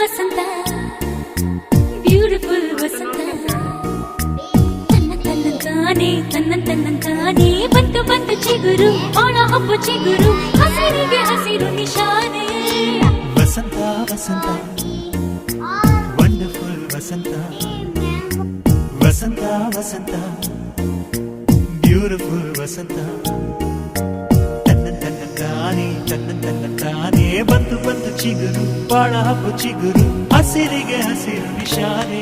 ವಸಂತ beautiful ವಸಂತ ತನ್ನಂತಾನೆ ಬಂತು ಬಂತು ಚಿಗುರು ಒಣ ಹಬ್ಬ ಚಿಗುರು ಹಸಿರಿಗೆ ಹಸಿರು ನಿಶಾನೆ ವಸಂತ ವಸಂತ ವಂಡರ್ಫುಲ್ ವಸಂತ ವಸಂತ ವಸಂತ ಬ್ಯೂಟಿಫುಲ್ ವಸಂತ ತನ್ನಂತಾನೆ ಬಂತು ಬಂತು ಚಿಗುರು ಬಾಳ ಹಬ್ಬ ಚಿಗುರು ಹಸಿರಿಗೆ ಹಸಿರು ನಿಶಾನೆ